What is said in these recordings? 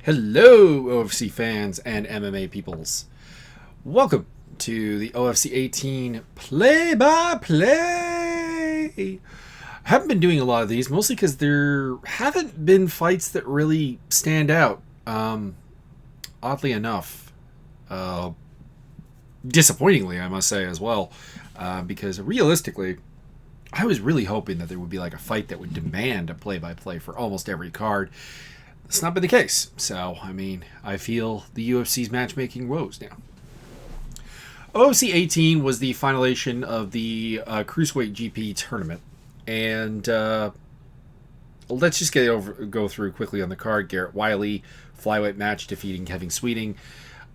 Hello, OFC fans and MMA peoples. Welcome to the OFC 18 play-by-play. I haven't been doing a lot of these, mostly because there haven't been fights that really stand out. Oddly enough. Disappointingly, I must say as well. Because realistically, I was really hoping that there would be like a fight that would demand a play-by-play for almost every card. It's not been the case. So, I feel the UFC's matchmaking woes now. OFC 18 was the finalization of the Cruiserweight GP tournament. And let's just go through quickly on the card. Garrett Wiley, flyweight match, defeating Kevin Sweeting.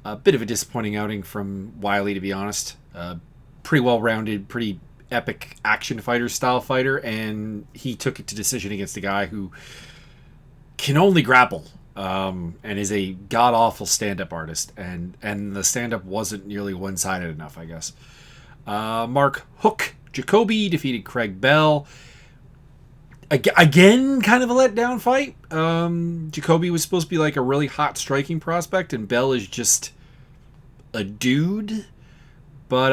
A bit of a disappointing outing from Wiley, to be honest. Pretty well-rounded, pretty epic action fighter style fighter. And he took it to decision against a guy who can only grapple, and is a god-awful stand-up artist, and the stand-up wasn't nearly one-sided enough, I guess. Mark Hook Jacoby defeated Craig Bell. Again, kind of a letdown fight. Jacoby was supposed to be like a really hot striking prospect, and Bell is just a dude. But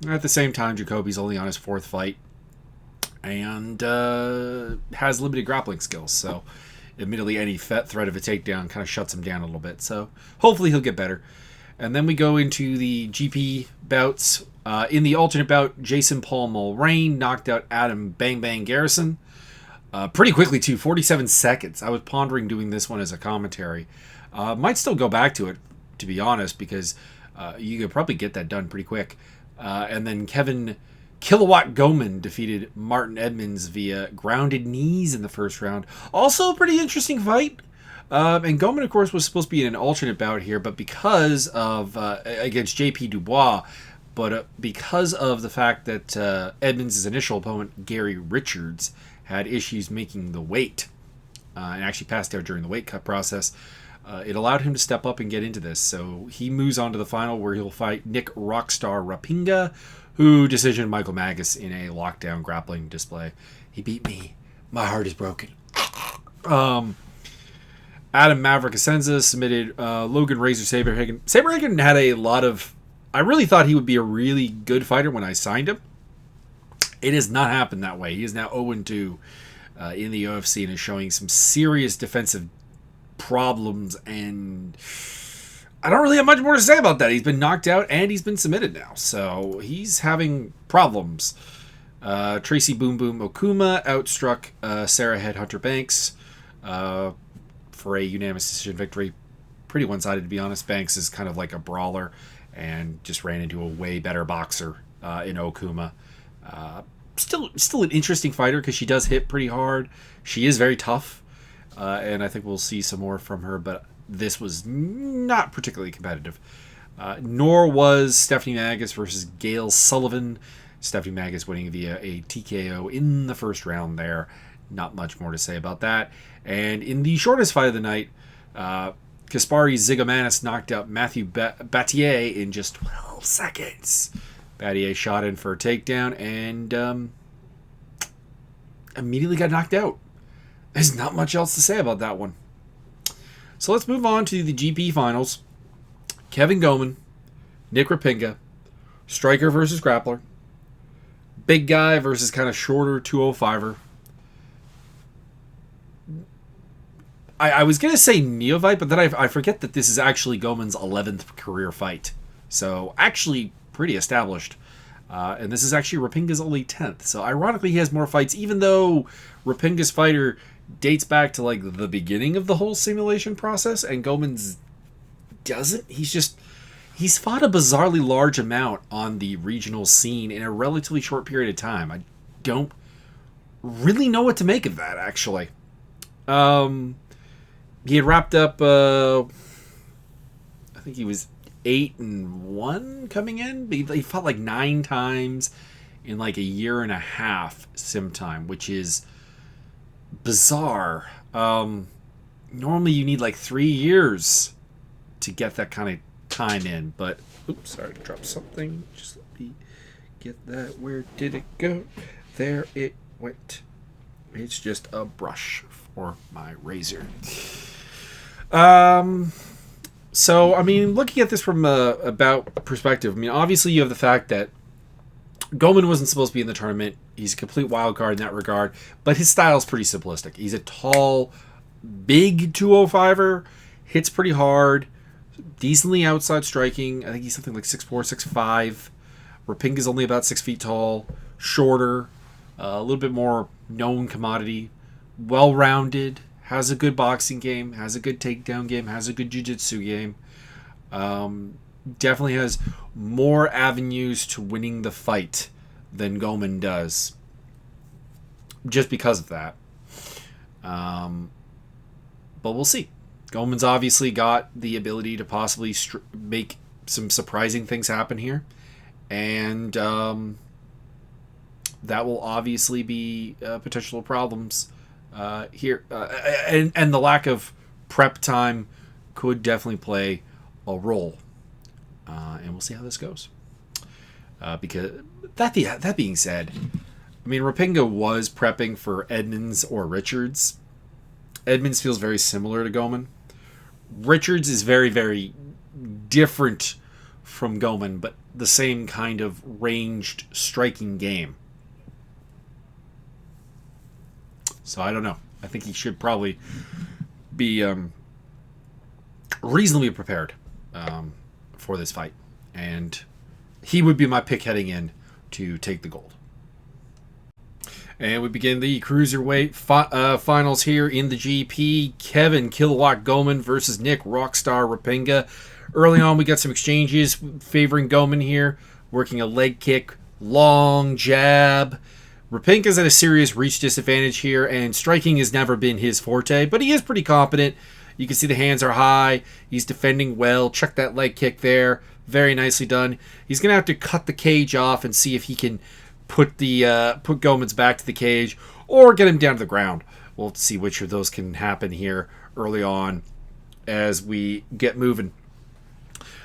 at the same time, Jacoby's only on his fourth fight, and has limited grappling skills, so admittedly, any threat of a takedown kind of shuts him down a little bit. So hopefully he'll get better. And then we go into the GP bouts. In the alternate bout, Jason Paul Mulrain knocked out Adam Bang Bang Garrison. Pretty quickly, too. 47 seconds. I was pondering doing this one as a commentary. Might still go back to it, to be honest, because you could probably get that done pretty quick. And then Kevin Kilowatt Gowman defeated Martin Edmonds via grounded knees in the first round. Also a pretty interesting fight. And Gowman, of course, was supposed to be in an alternate bout here, but because of against J.P. Dubois, but because of the fact that Edmonds' initial opponent, Gary Richards, had issues making the weight and actually passed out during the weight cut process, it allowed him to step up and get into this. So he moves on to the final, where he'll fight Nick Rockstar Rappinga, who decisioned Michael Magus in a lockdown grappling display. He beat me. My heart is broken. Adam Maverick Asenza submitted Logan Razor Saberhagen. Saberhagen had a lot of... I really thought he would be a really good fighter when I signed him. It has not happened that way. He is now 0-2 in the OFC and is showing some serious defensive problems, and I don't really have much more to say about that. He's been knocked out and he's been submitted now, so he's having problems. Tracy Boom Boom Okuma outstruck Sarah Headhunter Banks for a unanimous decision victory. Pretty one-sided, to be honest. Banks is kind of like a brawler and just ran into a way better boxer in Okuma. Still an interesting fighter because she does hit pretty hard. She is very tough, and I think we'll see some more from her, but this was not particularly competitive. Nor was Stephanie Magus versus Gail Sullivan. Stephanie Magus winning via a TKO in the first round there. Not much more to say about that. And in the shortest fight of the night, Kaspari Zigomanis knocked out Matthew Battier in just 12 seconds. Battier shot in for a takedown and immediately got knocked out. There's not much else to say about that one. So let's move on to the GP finals. Kevin Gowman, Nick Rappinga, striker versus grappler, big guy versus kind of shorter 205er. I was going to say neophyte, but then I forget that this is actually Gowman's 11th career fight. So actually pretty established. And this is actually Rappinga's only 10th. So ironically, he has more fights, even though Rappinga's fighter dates back to like the beginning of the whole simulation process, and Gowman's doesn't. He's fought a bizarrely large amount on the regional scene in a relatively short period of time. I don't really know what to make of that, actually. He had wrapped up I think he was 8-1 coming in. He fought like 9 times in like a year and a half sim time, which is bizarre. Normally you need like 3 years to get that kind of time in, but oops, sorry to drop something. Just let me get that. Where did it go? There it went. It's just a brush for my razor. So, I mean, looking at this from a about perspective, I mean, obviously you have the fact that Gowman wasn't supposed to be in the tournament. He's a complete wild card in that regard, but his style's pretty simplistic. He's a tall, big 205er, hits pretty hard, decently outside striking. I think he's something like 6'4", 6'5". Rapinga's only about 6 feet tall, shorter, a little bit more known commodity, well-rounded, has a good boxing game, has a good takedown game, has a good jiu-jitsu game. Definitely has more avenues to winning the fight than Gowman does, just because of that. But we'll see. Gowman's obviously got the ability to possibly make some surprising things happen here, and that will obviously be potential problems here, and the lack of prep time could definitely play a role. And we'll see how this goes. Because that being said, I mean, Rappinga was prepping for Edmonds or Richards. Edmonds feels very similar to Gowman. Richards is very, very different from Gowman, but the same kind of ranged striking game. So I don't know. I think he should probably be reasonably prepared for this fight, and he would be my pick heading in to take the gold. And we begin the cruiserweight finals here in the GP. Kevin Kilowatt Gowman versus Nick Rockstar Rappinga. Early on, we got some exchanges favoring Gowman here, working a leg kick, long jab. Rapinga's at a serious reach disadvantage here, and striking has never been his forte, but he is pretty competent. You can see the hands are high. He's defending well. Check that leg kick there. Very nicely done. He's going to have to cut the cage off and see if he can put Gowman's back to the cage or get him down to the ground. We'll see which of those can happen here early on as we get moving.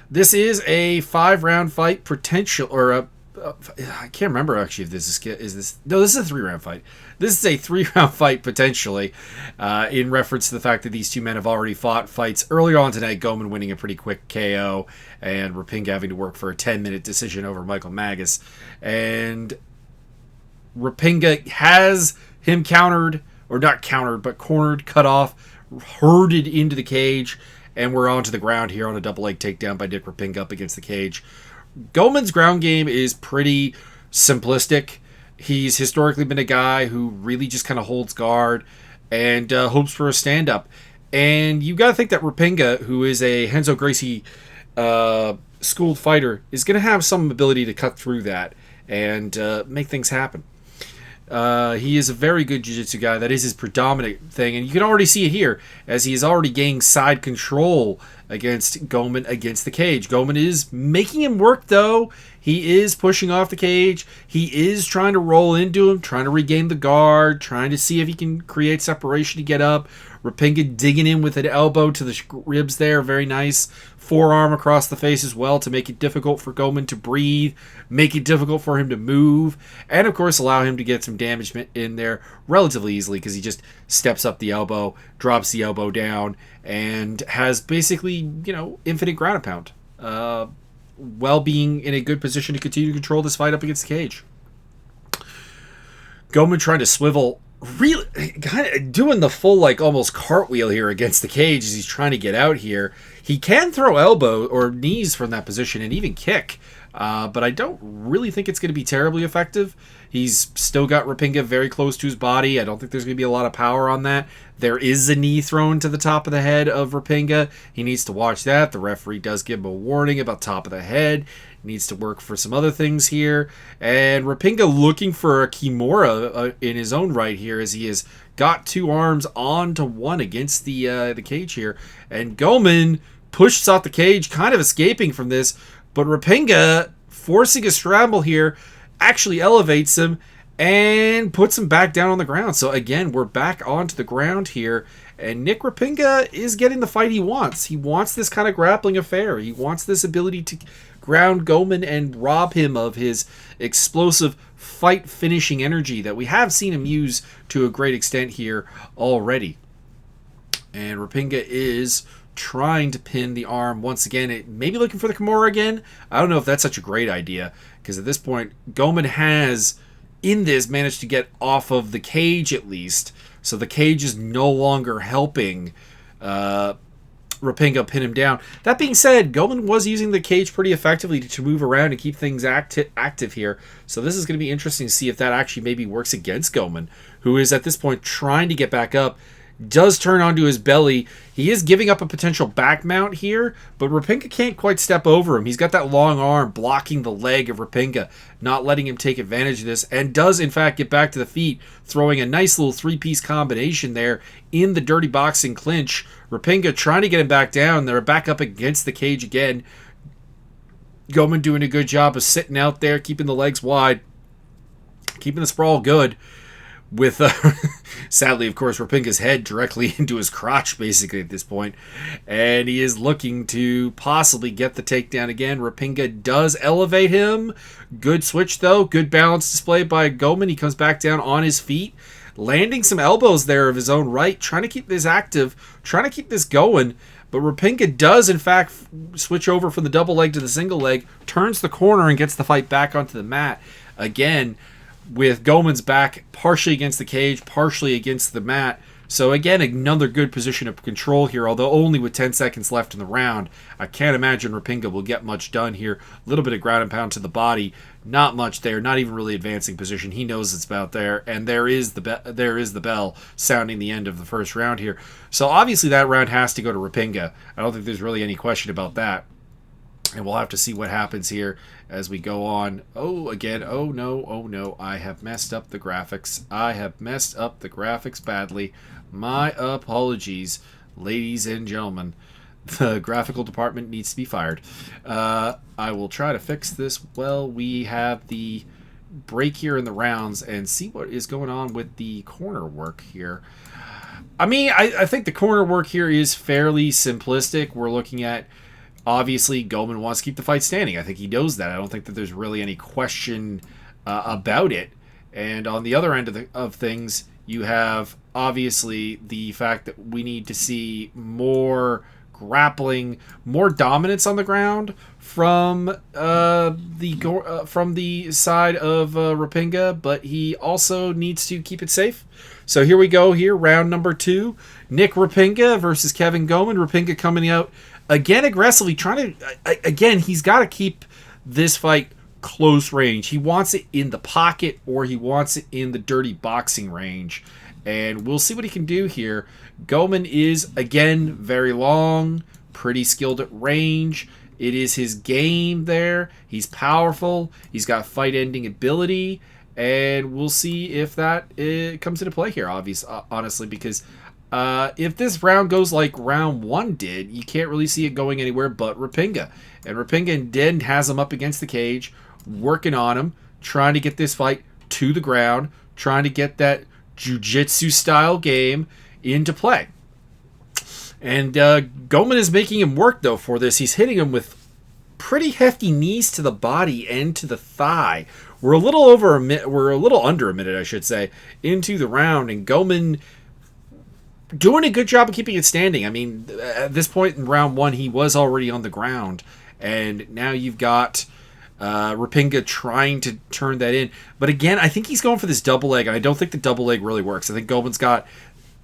This is a 5-round fight potential, or I can't remember actually if this is no, this is a 3-round fight. This is a 3-round fight potentially, in reference to the fact that these two men have already fought fights earlier on tonight. Gowman winning a pretty quick KO, and Rappinga having to work for a 10-minute decision over Michael Magus. And Rappinga has him countered, or not countered, but cornered, cut off, herded into the cage, and we're onto the ground here on a double leg takedown by Nick Rappinga up against the cage. Gowman's ground game is pretty simplistic. He's historically been a guy who really just kind of holds guard and hopes for a stand-up. And you got to think that Rappinga, who is a Renzo Gracie schooled fighter, is going to have some ability to cut through that and make things happen. He is a very good jiu-jitsu guy. That is his predominant thing, and you can already see it here as he is already gaining side control against Gowman against the cage. Gowman is making him work, though. He is pushing off the cage. He is trying to roll into him, trying to regain the guard, trying to see if he can create separation to get up. Rappinga digging in with an elbow to the ribs there. Very nice. Forearm across the face as well to make it difficult for Gowman to breathe, make it difficult for him to move, and of course allow him to get some damage in there relatively easily because he just steps up the elbow, drops the elbow down, and has basically, infinite ground and pound. While being in a good position to continue to control this fight up against the cage. Gowman trying to swivel, really kind of doing the full almost cartwheel here against the cage as he's trying to get out here. He can throw elbow or knees from that position and even kick, but I don't really think it's going to be terribly effective. He's still got Rappinga very close to his body. I don't think there's going to be a lot of power on that. There is a knee thrown to the top of the head of Rappinga. He needs to watch that. The referee does give him a warning about top of the head. Needs to work for some other things here. And Rappinga looking for a Kimura in his own right here as he has got two arms onto one against the cage here. And Gowman pushes out the cage, kind of escaping from this. But Rappinga, forcing a scramble here, actually elevates him and puts him back down on the ground. So again, we're back onto the ground here. And Nick Rappinga is getting the fight he wants. He wants this kind of grappling affair. He wants this ability to ground Gowman and rob him of his explosive fight finishing energy that we have seen him use to a great extent here already. And Rappinga is trying to pin the arm once again. Maybe looking for the Kimura again. I don't know if that's such a great idea, because at this point, Gowman has, in this, managed to get off of the cage at least. So the cage is no longer helping Rappinga pin him down. That being said, Gowman was using the cage pretty effectively to move around and keep things active here. So this is going to be interesting to see if that actually maybe works against Gowman, who is at this point trying to get back up. Does turn onto his belly. He is giving up a potential back mount here, but Rappinga can't quite step over him. He's got that long arm blocking the leg of Rappinga, not letting him take advantage of this, and does in fact get back to the feet, throwing a nice little three-piece combination there in the dirty boxing clinch. Rappinga trying to get him back down. They're back up against the cage again. Gowman doing a good job of sitting out there, keeping the legs wide, keeping the sprawl good. With, sadly, of course, Rappinga's head directly into his crotch, basically, at this point. And he is looking to possibly get the takedown again. Rappinga does elevate him. Good switch, though. Good balance display by Gowman. He comes back down on his feet, landing some elbows there of his own right, trying to keep this active, trying to keep this going. But Rappinga does, in fact, switch over from the double leg to the single leg, turns the corner, and gets the fight back onto the mat. Again, with Gowman's back partially against the cage, partially against the mat. So again, another good position of control here, although only with 10 seconds left in the round. I can't imagine Rappinga will get much done here. A little bit of ground and pound to the body. Not much there, not even really advancing position. He knows it's about there, and there is the bell sounding the end of the first round here. So obviously that round has to go to Rappinga. I don't think there's really any question about that. And we'll have to see what happens here as we go on. Oh, again, oh no, I have messed up the graphics. I have messed up the graphics badly. My apologies, ladies and gentlemen. The graphical department needs to be fired. I will try to fix this while we have the break here in the rounds and see what is going on with the corner work here. I mean, I think the corner work here is fairly simplistic. We're looking at, obviously, Gowman wants to keep the fight standing. I think he knows that. I don't think that there's really any question about it. And on the other end of things, you have, obviously, the fact that we need to see more grappling, more dominance on the ground from the side of Rappinga, but he also needs to keep it safe. So here we go here, round number 2. Nick Rappinga versus Kevin Gowman. Rappinga coming out again aggressively, trying to, again, he's got to keep this fight close range. He wants it in the pocket, or he wants it in the dirty boxing range. And we'll see what he can do here. Gowman is, again, very long, pretty skilled at range. It is his game there. He's powerful. He's got fight-ending ability. And we'll see if that comes into play here, honestly, because if this round goes like round 1 did, you can't really see it going anywhere but Rappinga. And Rappinga then has him up against the cage, working on him, trying to get this fight to the ground, trying to get that jiu-jitsu style game into play. And Gowman is making him work, though, for this. He's hitting him with pretty hefty knees to the body and to the thigh. We're a little under a minute, I should say, into the round, and Gowman doing a good job of keeping it standing. I mean, at this point in round 1, he was already on the ground, and now you've got Rappinga trying to turn that in. But again, I think he's going for this double leg, and I don't think the double leg really works. I think Gowman's got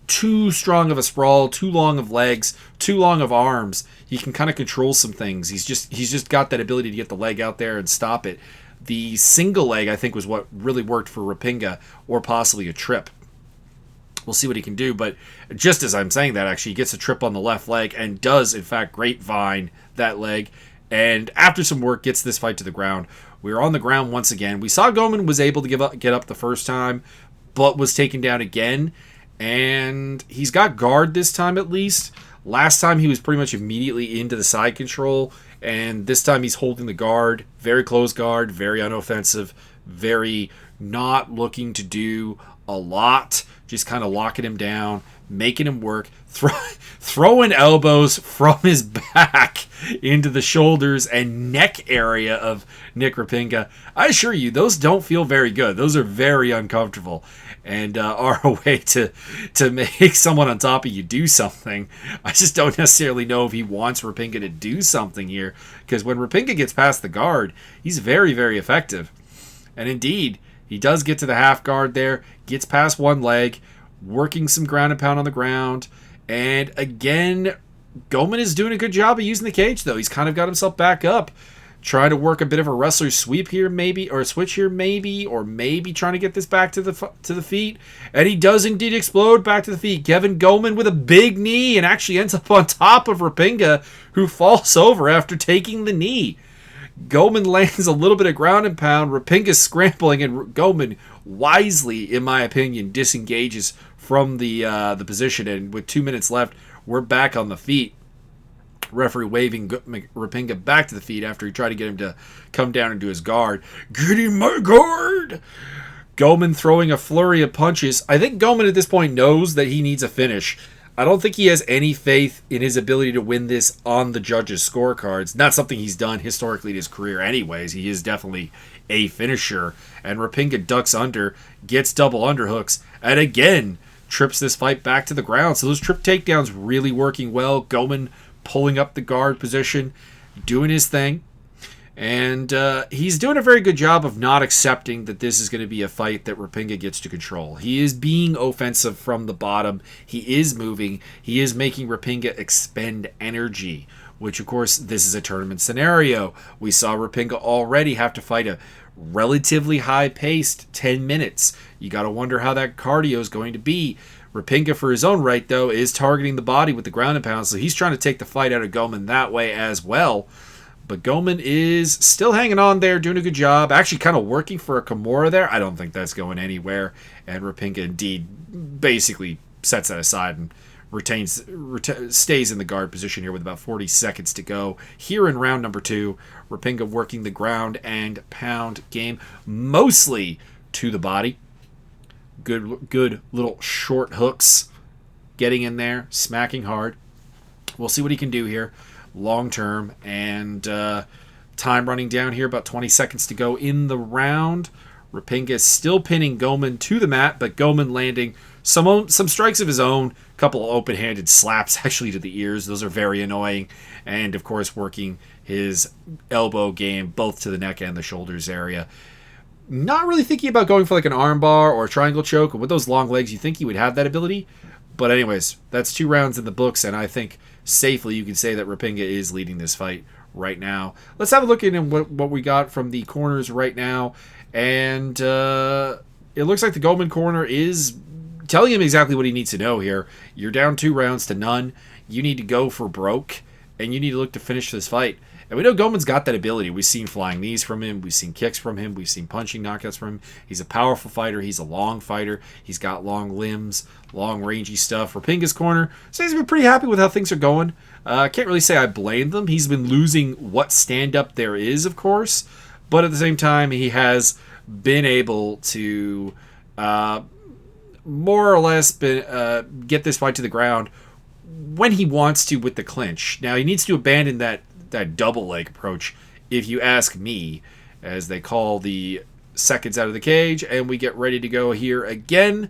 too strong of a sprawl, too long of legs, too long of arms. He can kind of control some things. He's just got that ability to get the leg out there and stop it. The single leg, I think, was what really worked for Rappinga, or possibly a trip. We'll see what he can do, but just as I'm saying that, actually, he gets a trip on the left leg and does, in fact, grapevine that leg, and after some work, gets this fight to the ground. We're on the ground once again. We saw Gowman was able to get up the first time, but was taken down again, and he's got guard this time at least. Last time, he was pretty much immediately into the side control, and this time he's holding the guard, very close guard, very unoffensive, very not looking to do a lot, just kind of locking him down, making him work, throwing elbows from his back into the shoulders and neck area of Nick Rappinga. I assure you, those don't feel very good. Those are very uncomfortable and are a way to make someone on top of you do something. I just don't necessarily know if he wants Rappinga to do something here, because when Rappinga gets past the guard, he's very, very effective. And indeed, he does get to the half guard there, gets past one leg, working some ground and pound on the ground. And again, Gowman is doing a good job of using the cage, though. He's kind of got himself back up, trying to work a bit of a wrestler sweep here, maybe, or a switch here, maybe, or maybe trying to get this back to the feet. And he does indeed explode back to the feet. Kevin Gowman with a big knee and actually ends up on top of Rappinga, who falls over after taking the knee. Gowman lands a little bit of ground and pound. Rapinga's scrambling, and Gowman wisely, in my opinion, disengages from the position. And with 2 minutes left, we're back on the feet. Referee waving Rappinga back to the feet after he tried to get him to come down into his guard. Get him my guard! Gowman throwing a flurry of punches. I think Gowman at this point knows that he needs a finish. I don't think he has any faith in his ability to win this on the judges' scorecards. Not something he's done historically in his career anyways. He is definitely a finisher. And Rappinga ducks under, gets double underhooks, and again trips this fight back to the ground. So those trip takedowns really working well. Gowman pulling up the guard position, doing his thing. And he's doing a very good job of not accepting that this is going to be a fight that Rappinga gets to control. He is being offensive from the bottom. He is moving. He is making Rappinga expend energy, which, of course, this is a tournament scenario. We saw Rappinga already have to fight a relatively high-paced 10 minutes. You got to wonder how that cardio is going to be. Rappinga, for his own right, though, is targeting the body with the ground and pound, so he's trying to take the fight out of Gowman that way as well. But Gowman is still hanging on there, doing a good job. Actually kind of working for a Kimura there. I don't think that's going anywhere. And Rappinga indeed basically sets that aside and stays in the guard position here with about 40 seconds to go. Here in round number 2, Rappinga working the ground and pound game, mostly to the body. Good little short hooks, getting in there, smacking hard. We'll see what he can do here long term. And time running down here, about 20 seconds to go in the round. Rappinga is still pinning Gowman to the mat, but Gowman landing some strikes of his own, a couple of open-handed slaps actually to the ears. Those are very annoying. And of course working his elbow game both to the neck and the shoulders area. Not really thinking about going for like an armbar or a triangle choke. With those long legs, you think he would have that ability. But anyways, that's 2 rounds in the books, and I think safely you can say that Rappinga is leading this fight right now. Let's have a look at what we got from the corners right now. And it looks like the Gowman corner is telling him exactly what he needs to know here. You're down 2 rounds to none. You need to go for broke, and you need to look to finish this fight. And we know Gowman's got that ability. We've seen flying knees from him. We've seen kicks from him. We've seen punching knockouts from him. He's a powerful fighter. He's a long fighter. He's got long limbs, long rangy stuff. Rappinga's corner, so he's been pretty happy with how things are going. I can't really say I blame them. He's been losing what stand-up there is, of course. But at the same time, he has been able to more or less get this fight to the ground when he wants to with the clinch. Now, he needs to abandon that double leg approach, if you ask me, as they call the seconds out of the cage, and we get ready to go here again.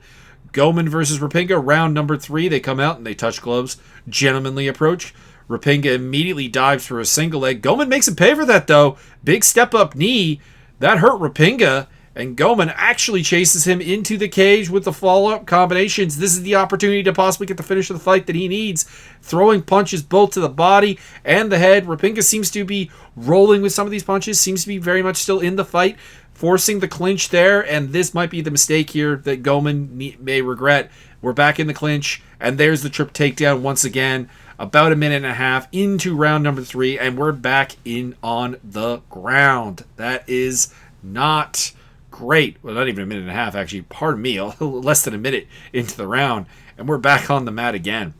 Gowman versus Rappinga, round number 3. They come out and they touch gloves. Gentlemanly approach. Rappinga immediately dives for a single leg. Gowman makes him pay for that, though. Big step up knee. That hurt Rappinga. And Gowman actually chases him into the cage with the follow-up combinations. This is the opportunity to possibly get the finish of the fight that he needs. Throwing punches both to the body and the head. Rappinga seems to be rolling with some of these punches. Seems to be very much still in the fight. Forcing the clinch there. And this might be the mistake here that Gowman may regret. We're back in the clinch. And there's the trip takedown once again. About a minute and a half into round number 3. And we're back in on the ground. That is not great. Well, not even a minute and a half, actually. Pardon me, less than a minute into the round, and we're back on the mat again.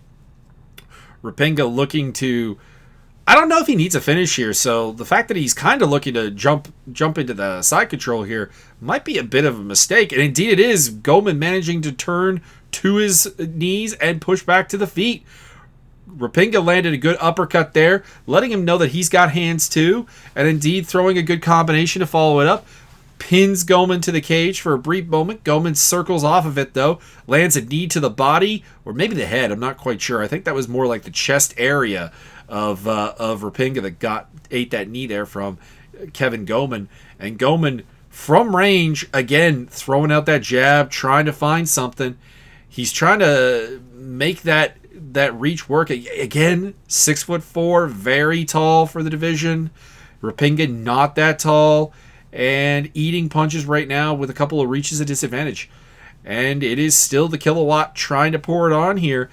Rappinga looking to... I don't know if he needs a finish here, so the fact that he's kind of looking to jump into the side control here might be a bit of a mistake, and indeed it is. Gowman managing to turn to his knees and push back to the feet. Rappinga landed a good uppercut there, letting him know that he's got hands too, and indeed throwing a good combination to follow it up. Pins Gowman to the cage for a brief moment. Gowman circles off of it, though. Lands a knee to the body, or maybe the head. I'm not quite sure. I think that was more like the chest area of Rappinga that ate that knee there from Kevin Gowman. And Gowman, from range, again, throwing out that jab, trying to find something. He's trying to make that reach work. Again, 6'4", very tall for the division. Rappinga not that tall, and eating punches right now with a couple of reaches at disadvantage. And it is still the Kilowatt trying to pour it on here.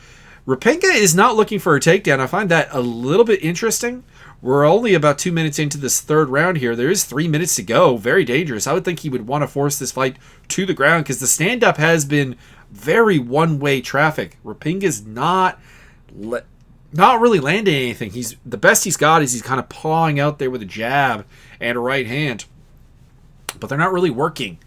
Rappinga is not looking for a takedown. I find that a little bit interesting. We're only about 2 minutes into this third round here. There is 3 minutes to go. Very dangerous. I would think he would want to force this fight to the ground because the stand-up has been very one-way traffic. Rappinga's not really landing anything. The best he's got is he's kind of pawing out there with a jab and a right hand. But they're not really working.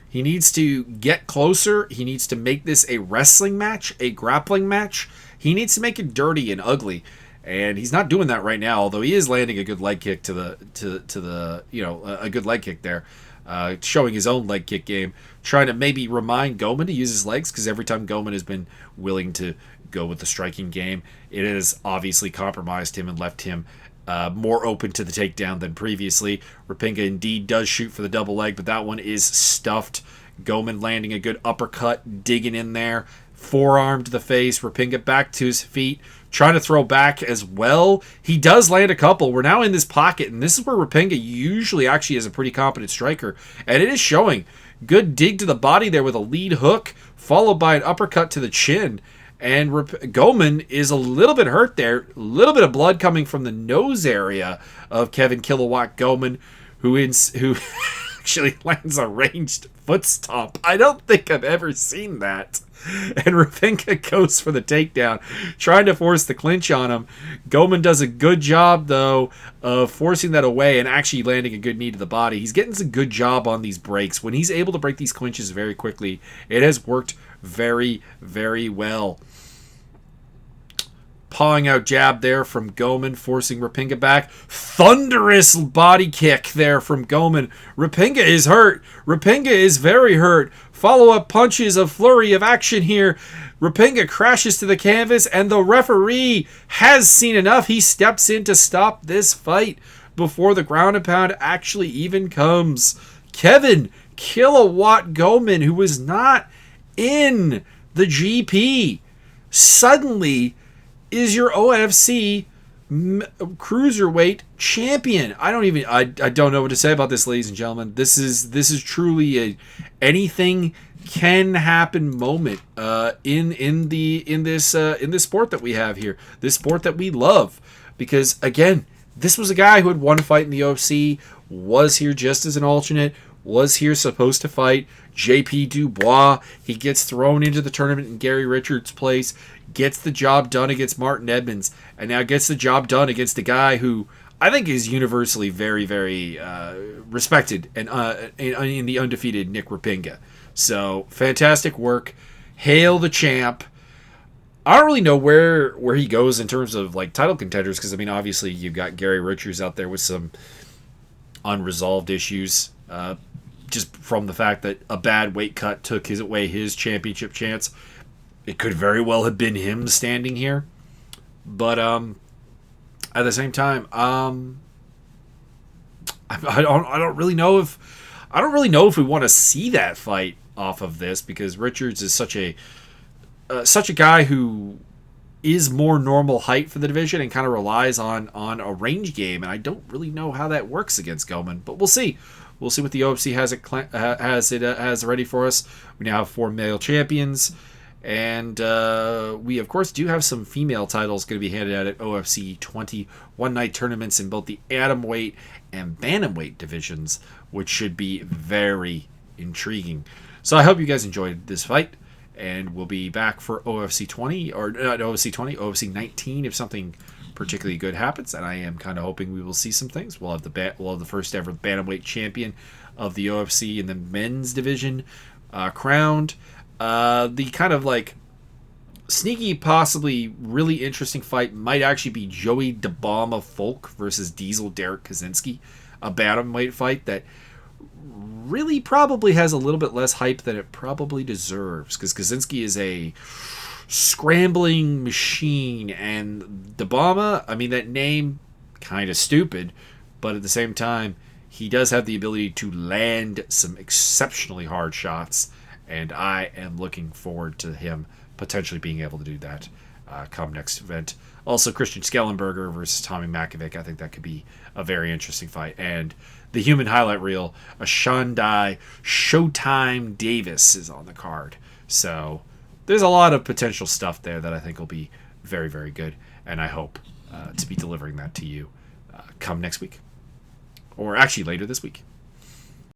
He needs to get closer. He needs to make this a wrestling match, a grappling match. He needs to make it dirty and ugly. And he's not doing that right now, although he is landing a good leg kick to the a good leg kick there. Showing his own leg kick game, trying to maybe remind Gowman to use his legs, because every time Gowman has been willing to go with the striking game, it has obviously compromised him and left him more open to the takedown than previously. Rappinga indeed does shoot for the double leg, but that one is stuffed. Gowman landing a good uppercut, digging in there, forearm to the face. Rappinga back to his feet, trying to throw back as well. He does land a couple. We're now in this pocket, and this is where Rappinga usually actually is a pretty competent striker, and it is showing. Good dig to the body there with a lead hook, followed by an uppercut to the chin. And Gowman is a little bit hurt there. A little bit of blood coming from the nose area of Kevin Kilowatt Gowman, who actually lands a ranged foot stomp. I don't think I've ever seen that. And Rappinga goes for the takedown, trying to force the clinch on him. Gowman does a good job, though, of forcing that away and actually landing a good knee to the body. He's getting some good job on these breaks. When he's able to break these clinches very quickly, it has worked very, very well. Pawing out jab there from Gowman, forcing Rappinga back. Thunderous body kick there from Gowman. Rappinga is hurt. Rappinga is very hurt. Follow-up punches, a flurry of action here. Rappinga crashes to the canvas, and the referee has seen enough. He steps in to stop this fight before the ground and pound actually even comes. Kevin Kilowatt Gowman, who was not in the GP, suddenly is your OFC cruiserweight champion. I don't know what to say about this, ladies and gentlemen. This is truly a anything can happen moment in this sport that we have here. This sport that we love, because again, this was a guy who had won a fight in the OFC, was here just as an alternate, was here supposed to fight JP Dubois. He gets thrown into the tournament in Gary Richards' place, gets the job done against Martin Edmonds, and now gets the job done against a guy who I think is universally very, very respected and in the undefeated Nick Rappinga. So, fantastic work. Hail the champ. I don't really know where he goes in terms of like title contenders, because I mean, obviously you've got Gary Richards out there with some unresolved issues, just from the fact that a bad weight cut took away his championship chance. It could very well have been him standing here, but at the same time, I don't really know if we want to see that fight off of this, because Richards is such a guy who is more normal height for the division and kind of relies on a range game, and I don't really know how that works against Gowman, but we'll see. We'll see what the OFC has ready for us. We now have 4 male champions, and we of course do have some female titles going to be handed out at OFC 20 one-night tournaments in both the atomweight and bantamweight divisions, which should be very intriguing. So I hope you guys enjoyed this fight, and we'll be back for OFC 20, or not OFC 20, OFC 19 if something particularly good happens, and I am kind of hoping we will see some things. We'll have the first ever bantamweight champion of the OFC in the men's division crowned. The kind of like sneaky, possibly really interesting fight might actually be Joey DeBalma Folk versus Diesel Derek Kaczynski, a bantamweight fight that really probably has a little bit less hype than it probably deserves, because Kaczynski is a scrambling machine, and DeBalma, I mean, that name, kind of stupid, but at the same time, he does have the ability to land some exceptionally hard shots, and I am looking forward to him potentially being able to do that come next event. Also, Christian Skellenberger versus Tommy Makovic. I think that could be a very interesting fight. And the human highlight reel, Ashandai Showtime Davis is on the card. So there's a lot of potential stuff there that I think will be very, very good. And I hope to be delivering that to you come next week. Or actually later this week.